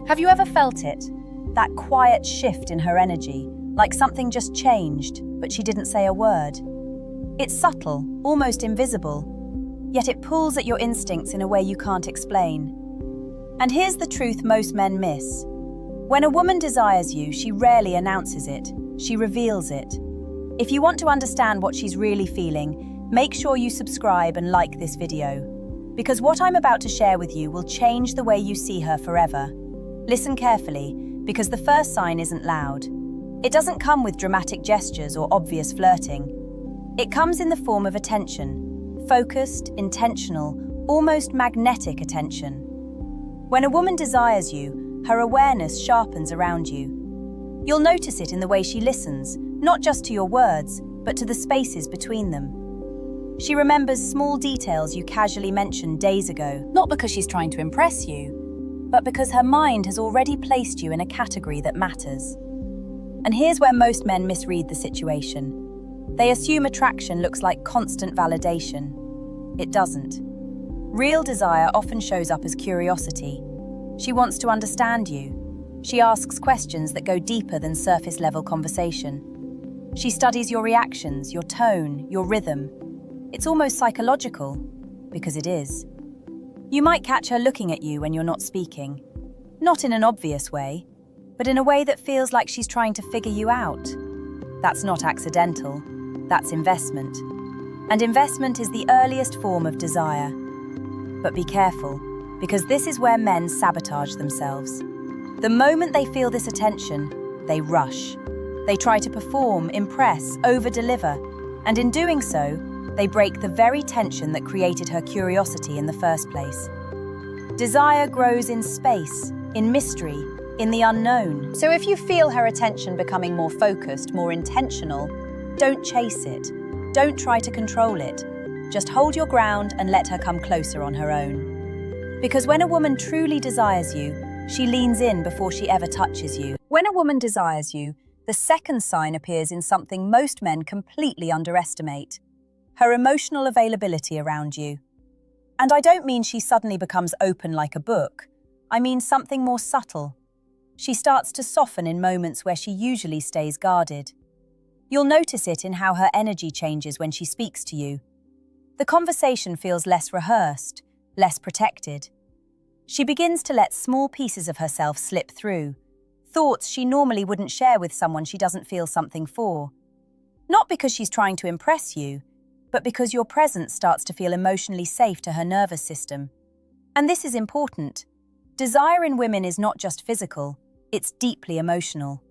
Have you ever felt it? That quiet shift in her energy, like something just changed, but she didn't say a word. It's subtle, almost invisible, yet it pulls at your instincts in a way you can't explain. And here's the truth most men miss. When a woman desires you, she rarely announces it, she reveals it. If you want to understand what she's really feeling, make sure you subscribe and like this video. Because what I'm about to share with you will change the way you see her forever. Listen carefully, because the first sign isn't loud. It doesn't come with dramatic gestures or obvious flirting. It comes in the form of attention, focused, intentional, almost magnetic attention. When a woman desires you, her awareness sharpens around you. You'll notice it in the way she listens, not just to your words, but to the spaces between them. She remembers small details you casually mentioned days ago, not because she's trying to impress you, but because her mind has already placed you in a category that matters. And here's where most men misread the situation. They assume attraction looks like constant validation. It doesn't. Real desire often shows up as curiosity. She wants to understand you. She asks questions that go deeper than surface-level conversation. She studies your reactions, your tone, your rhythm. It's almost psychological, because it is. You might catch her looking at you when you're not speaking. Not in an obvious way, but in a way that feels like she's trying to figure you out. That's not accidental, that's investment. And investment is the earliest form of desire. But be careful, because this is where men sabotage themselves. The moment they feel this attention, they rush. They try to perform, impress, over-deliver, and in doing so, they break the very tension that created her curiosity in the first place. Desire grows in space, in mystery, in the unknown. So if you feel her attention becoming more focused, more intentional, don't chase it. Don't try to control it. Just hold your ground and let her come closer on her own. Because when a woman truly desires you, she leans in before she ever touches you. When a woman desires you, the second sign appears in something most men completely underestimate: her emotional availability around you. And I don't mean she suddenly becomes open like a book. I mean something more subtle. She starts to soften in moments where she usually stays guarded. You'll notice it in how her energy changes when she speaks to you. The conversation feels less rehearsed, less protected. She begins to let small pieces of herself slip through, thoughts she normally wouldn't share with someone she doesn't feel something for. Not because she's trying to impress you, but because your presence starts to feel emotionally safe to her nervous system. And this is important. Desire in women is not just physical, it's deeply emotional.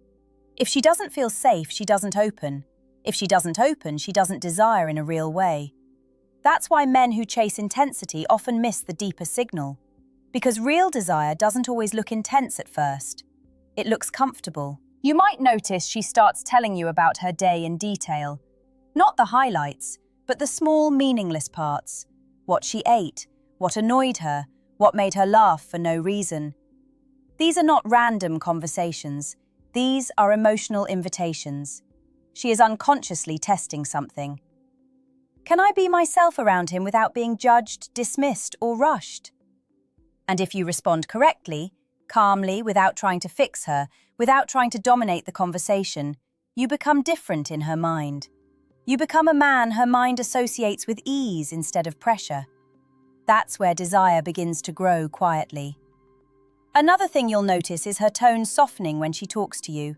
If she doesn't feel safe, she doesn't open. If she doesn't open, she doesn't desire in a real way. That's why men who chase intensity often miss the deeper signal. Because real desire doesn't always look intense at first. It looks comfortable. You might notice she starts telling you about her day in detail. Not the highlights, but the small, meaningless parts. What she ate, what annoyed her, what made her laugh for no reason. These are not random conversations. These are emotional invitations. She is unconsciously testing something. Can I be myself around him without being judged, dismissed, or rushed? And if you respond correctly, calmly, without trying to fix her, without trying to dominate the conversation, you become different in her mind. You become a man her mind associates with ease instead of pressure. That's where desire begins to grow quietly. Another thing you'll notice is her tone softening when she talks to you.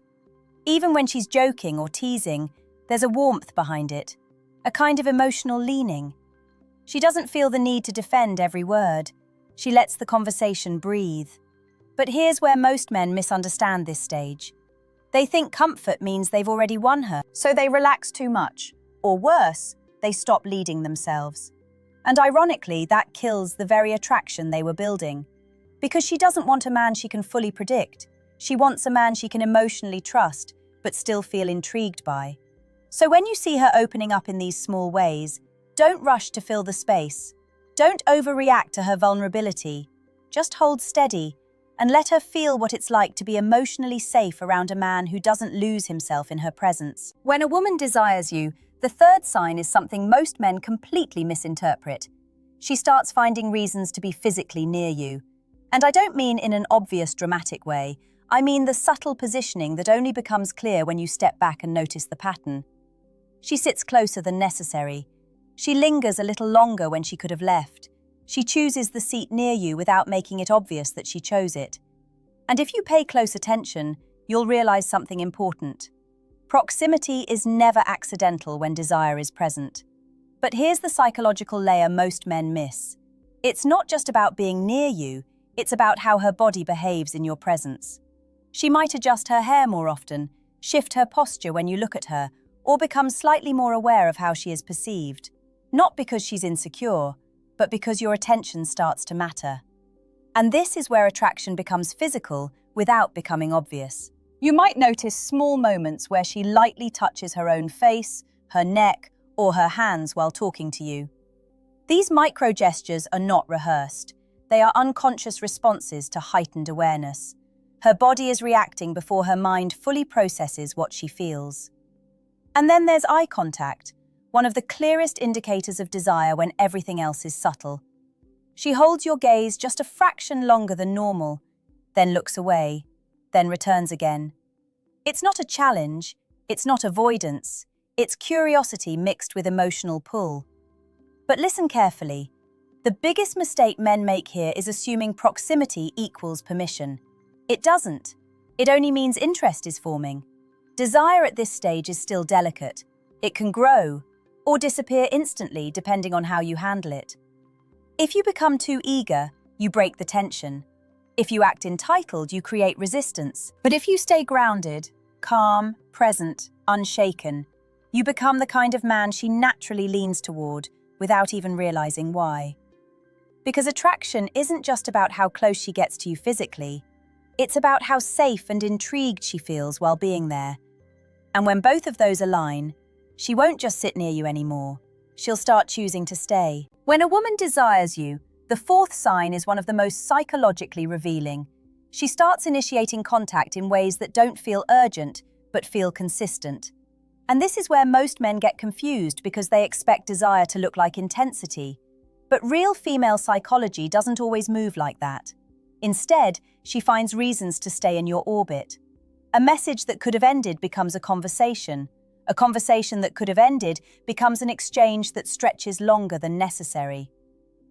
Even when she's joking or teasing, there's a warmth behind it, a kind of emotional leaning. She doesn't feel the need to defend every word. She lets the conversation breathe. But here's where most men misunderstand this stage. They think comfort means they've already won her, so they relax too much. Or worse, they stop leading themselves. And ironically, that kills the very attraction they were building. Because she doesn't want a man she can fully predict. She wants a man she can emotionally trust, but still feel intrigued by. So when you see her opening up in these small ways, don't rush to fill the space. Don't overreact to her vulnerability. Just hold steady and let her feel what it's like to be emotionally safe around a man who doesn't lose himself in her presence. When a woman desires you, the third sign is something most men completely misinterpret. She starts finding reasons to be physically near you. And I don't mean in an obvious dramatic way. I mean the subtle positioning that only becomes clear when you step back and notice the pattern. She sits closer than necessary. She lingers a little longer when she could have left. She chooses the seat near you without making it obvious that she chose it. And if you pay close attention, you'll realize something important. Proximity is never accidental when desire is present. But here's the psychological layer most men miss. It's not just about being near you, it's about how her body behaves in your presence. She might adjust her hair more often, shift her posture when you look at her, or become slightly more aware of how she is perceived. Not because she's insecure, but because your attention starts to matter. And this is where attraction becomes physical without becoming obvious. You might notice small moments where she lightly touches her own face, her neck, or her hands while talking to you. These micro gestures are not rehearsed. They are unconscious responses to heightened awareness. Her body is reacting before her mind fully processes what she feels. And then there's eye contact, one of the clearest indicators of desire when everything else is subtle. She holds your gaze just a fraction longer than normal, then looks away, then returns again. It's not a challenge, it's not avoidance, it's curiosity mixed with emotional pull. But listen carefully. The biggest mistake men make here is assuming proximity equals permission. It doesn't. It only means interest is forming. Desire at this stage is still delicate. It can grow or disappear instantly depending on how you handle it. If you become too eager, you break the tension. If you act entitled, you create resistance. But if you stay grounded, calm, present, unshaken, you become the kind of man she naturally leans toward without even realizing why. Because attraction isn't just about how close she gets to you physically, it's about how safe and intrigued she feels while being there. And when both of those align, she won't just sit near you anymore. She'll start choosing to stay. When a woman desires you, the fourth sign is one of the most psychologically revealing. She starts initiating contact in ways that don't feel urgent, but feel consistent. And this is where most men get confused because they expect desire to look like intensity. But real female psychology doesn't always move like that. Instead, she finds reasons to stay in your orbit. A message that could have ended becomes a conversation. A conversation that could have ended becomes an exchange that stretches longer than necessary.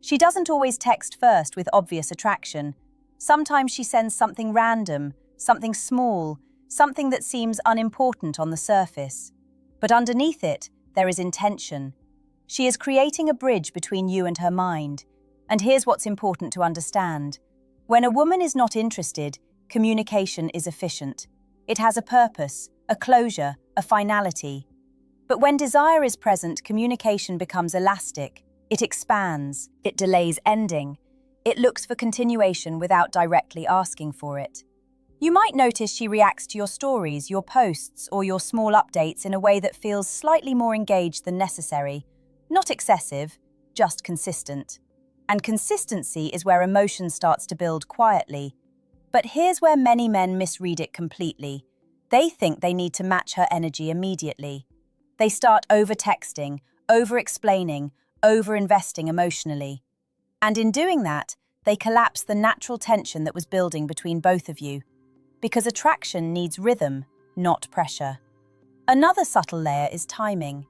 She doesn't always text first with obvious attraction. Sometimes she sends something random, something small, something that seems unimportant on the surface. But underneath it, there is intention. She is creating a bridge between you and her mind. And here's what's important to understand. When a woman is not interested, communication is efficient. It has a purpose, a closure, a finality. But when desire is present, communication becomes elastic. It expands. It delays ending. It looks for continuation without directly asking for it. You might notice she reacts to your stories, your posts, or your small updates in a way that feels slightly more engaged than necessary. Not excessive, just consistent. And consistency is where emotion starts to build quietly. But here's where many men misread it completely. They think they need to match her energy immediately. They start over-texting, over-explaining, over-investing emotionally. And in doing that, they collapse the natural tension that was building between both of you. Because attraction needs rhythm, not pressure. Another subtle layer is timing.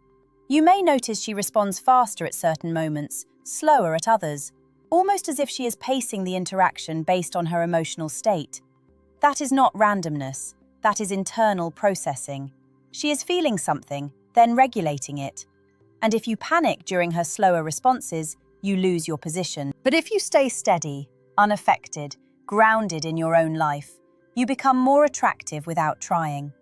You may notice she responds faster at certain moments, slower at others, almost as if she is pacing the interaction based on her emotional state. That is not randomness. That is internal processing. She is feeling something, then regulating it. And if you panic during her slower responses, you lose your position. But if you stay steady, unaffected, grounded in your own life, you become more attractive without trying.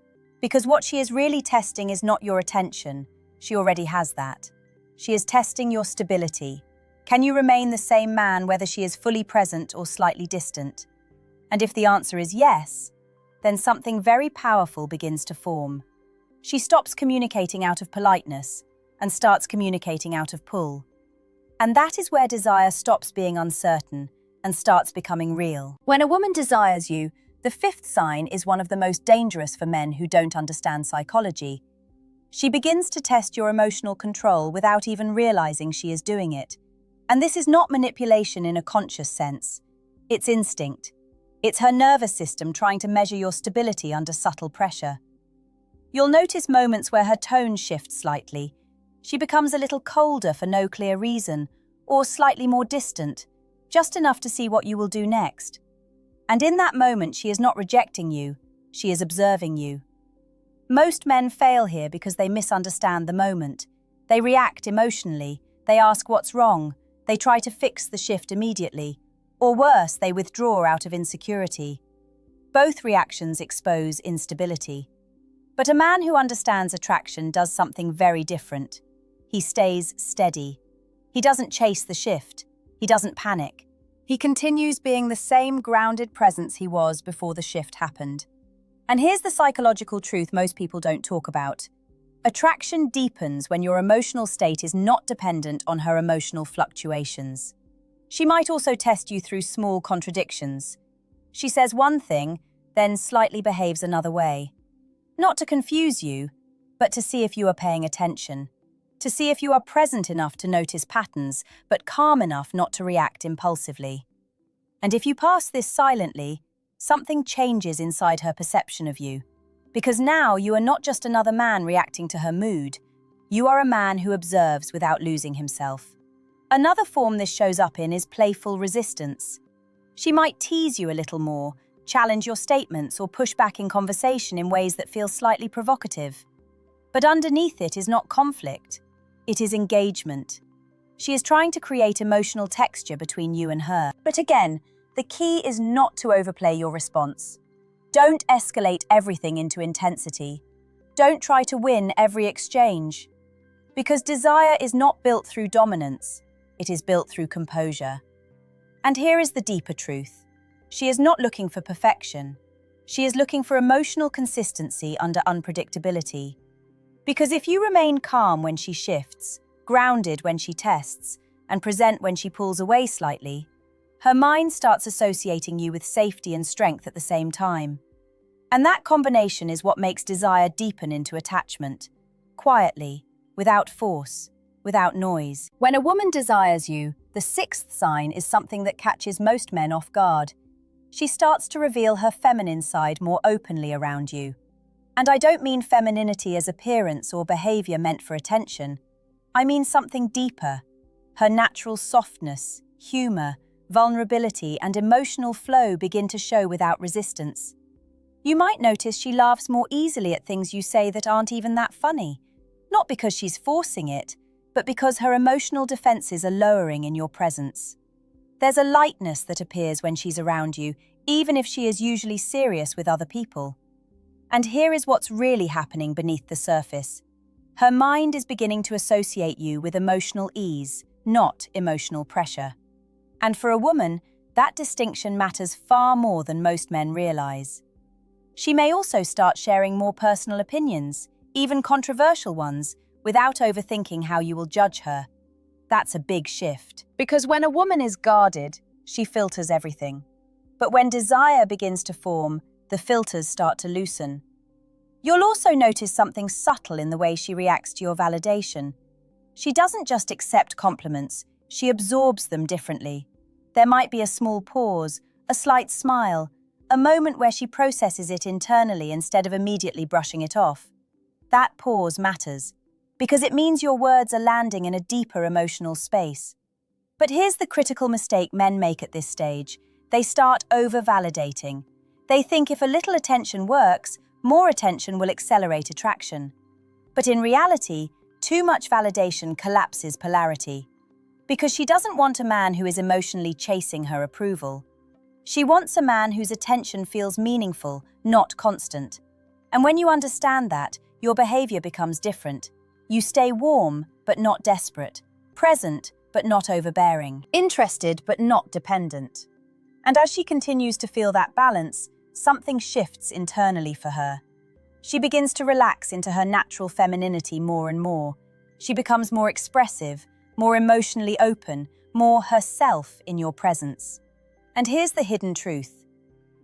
Because what she is really testing is not your attention. She already has that. She is testing your stability. Can you remain the same man whether she is fully present or slightly distant? And if the answer is yes, then something very powerful begins to form. She stops communicating out of politeness and starts communicating out of pull. And that is where desire stops being uncertain and starts becoming real. When a woman desires you, the fifth sign is one of the most dangerous for men who don't understand psychology. She begins to test your emotional control without even realizing she is doing it. And this is not manipulation in a conscious sense. It's instinct. It's her nervous system trying to measure your stability under subtle pressure. You'll notice moments where her tone shifts slightly. She becomes a little colder for no clear reason, or slightly more distant, just enough to see what you will do next. And in that moment, she is not rejecting you, she is observing you. Most men fail here because they misunderstand the moment. They react emotionally, they ask what's wrong, they try to fix the shift immediately, or worse, they withdraw out of insecurity. Both reactions expose instability. But a man who understands attraction does something very different. He stays steady. He doesn't chase the shift. He doesn't panic. He continues being the same grounded presence he was before the shift happened. And here's the psychological truth most people don't talk about. Attraction deepens when your emotional state is not dependent on her emotional fluctuations. She might also test you through small contradictions. She says one thing, then slightly behaves another way. Not to confuse you, but to see if you are paying attention. To see if you are present enough to notice patterns, but calm enough not to react impulsively. And if you pass this silently, something changes inside her perception of you. Because now you are not just another man reacting to her mood. You are a man who observes without losing himself. Another form this shows up in is playful resistance. She might tease you a little more, challenge your statements, or push back in conversation in ways that feel slightly provocative. But underneath it is not conflict. It is engagement. She is trying to create emotional texture between you and her. But again, the key is not to overplay your response. Don't escalate everything into intensity. Don't try to win every exchange. Because desire is not built through dominance. It is built through composure. And here is the deeper truth. She is not looking for perfection. She is looking for emotional consistency under unpredictability. Because if you remain calm when she shifts, grounded when she tests, and present when she pulls away slightly, her mind starts associating you with safety and strength at the same time. And that combination is what makes desire deepen into attachment, quietly, without force, without noise. When a woman desires you, the sixth sign is something that catches most men off guard. She starts to reveal her feminine side more openly around you. And I don't mean femininity as appearance or behavior meant for attention. I mean something deeper. Her natural softness, humor, vulnerability, and emotional flow begin to show without resistance. You might notice she laughs more easily at things you say that aren't even that funny. Not because she's forcing it, but because her emotional defenses are lowering in your presence. There's a lightness that appears when she's around you, even if she is usually serious with other people. And here is what's really happening beneath the surface. Her mind is beginning to associate you with emotional ease, not emotional pressure. And for a woman, that distinction matters far more than most men realize. She may also start sharing more personal opinions, even controversial ones, without overthinking how you will judge her. That's a big shift. Because when a woman is guarded, she filters everything. But when desire begins to form, the filters start to loosen. You'll also notice something subtle in the way she reacts to your validation. She doesn't just accept compliments, she absorbs them differently. There might be a small pause, a slight smile, a moment where she processes it internally instead of immediately brushing it off. That pause matters, because it means your words are landing in a deeper emotional space. But here's the critical mistake men make at this stage. They start over-validating. They think if a little attention works, more attention will accelerate attraction. But in reality, too much validation collapses polarity. Because she doesn't want a man who is emotionally chasing her approval. She wants a man whose attention feels meaningful, not constant. And when you understand that, your behavior becomes different. You stay warm, but not desperate. Present, but not overbearing. Interested, but not dependent. And as she continues to feel that balance, something shifts internally for her. She begins to relax into her natural femininity more and more. She becomes more expressive, more emotionally open, more herself in your presence. And here's the hidden truth.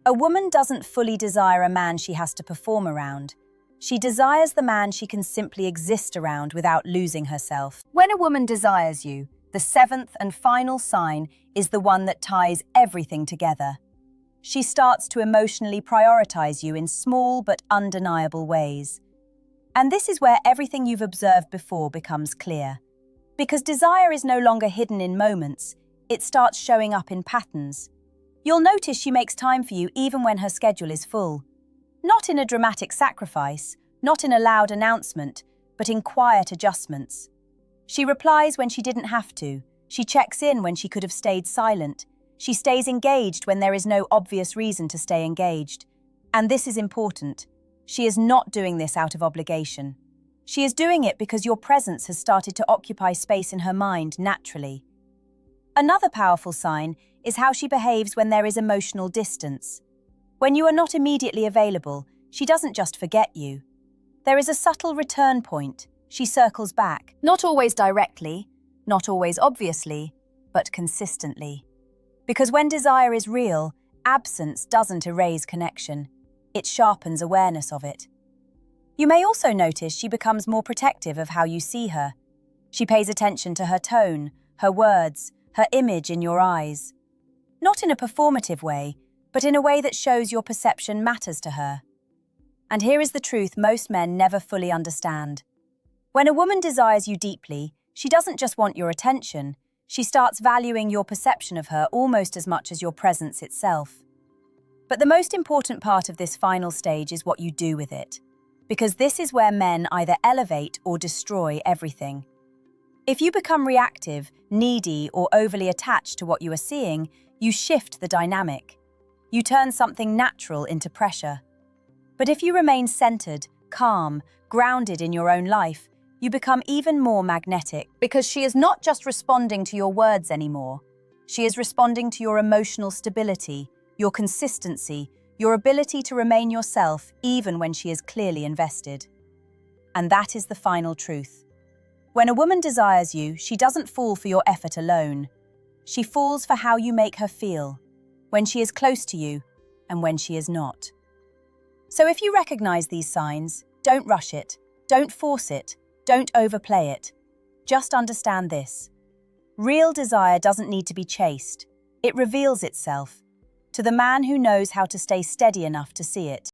A woman doesn't fully desire a man she has to perform around. She desires the man she can simply exist around without losing herself. When a woman desires you, The seventh and final sign is the one that ties everything together. She starts to emotionally prioritize you in small but undeniable ways. And this is where everything you've observed before becomes clear. Because desire is no longer hidden in moments, it starts showing up in patterns. You'll notice she makes time for you even when her schedule is full. Not in a dramatic sacrifice, not in a loud announcement, but in quiet adjustments. She replies when she didn't have to. She checks in when she could have stayed silent. She stays engaged when there is no obvious reason to stay engaged. And this is important. She is not doing this out of obligation. She is doing it because your presence has started to occupy space in her mind naturally. Another powerful sign is how she behaves when there is emotional distance. When you are not immediately available, she doesn't just forget you. There is a subtle return point. She circles back, not always directly, not always obviously, but consistently. Because when desire is real, absence doesn't erase connection. It sharpens awareness of it. You may also notice she becomes more protective of how you see her. She pays attention to her tone, her words, her image in your eyes. Not in a performative way, but in a way that shows your perception matters to her. And here is the truth most men never fully understand. When a woman desires you deeply, she doesn't just want your attention, she starts valuing your perception of her almost as much as your presence itself. But the most important part of this final stage is what you do with it, because this is where men either elevate or destroy everything. If you become reactive, needy, or overly attached to what you are seeing, you shift the dynamic. You turn something natural into pressure. But if you remain centered, calm, grounded in your own life, you become even more magnetic, because she is not just responding to your words anymore. She is responding to your emotional stability, your consistency, your ability to remain yourself even when she is clearly invested. And that is the final truth. When a woman desires you, she doesn't fall for your effort alone. She falls for how you make her feel, when she is close to you and when she is not. So if you recognize these signs, don't rush it, don't force it, don't overplay it. Just understand this. Real desire doesn't need to be chased. It reveals itself to the man who knows how to stay steady enough to see it.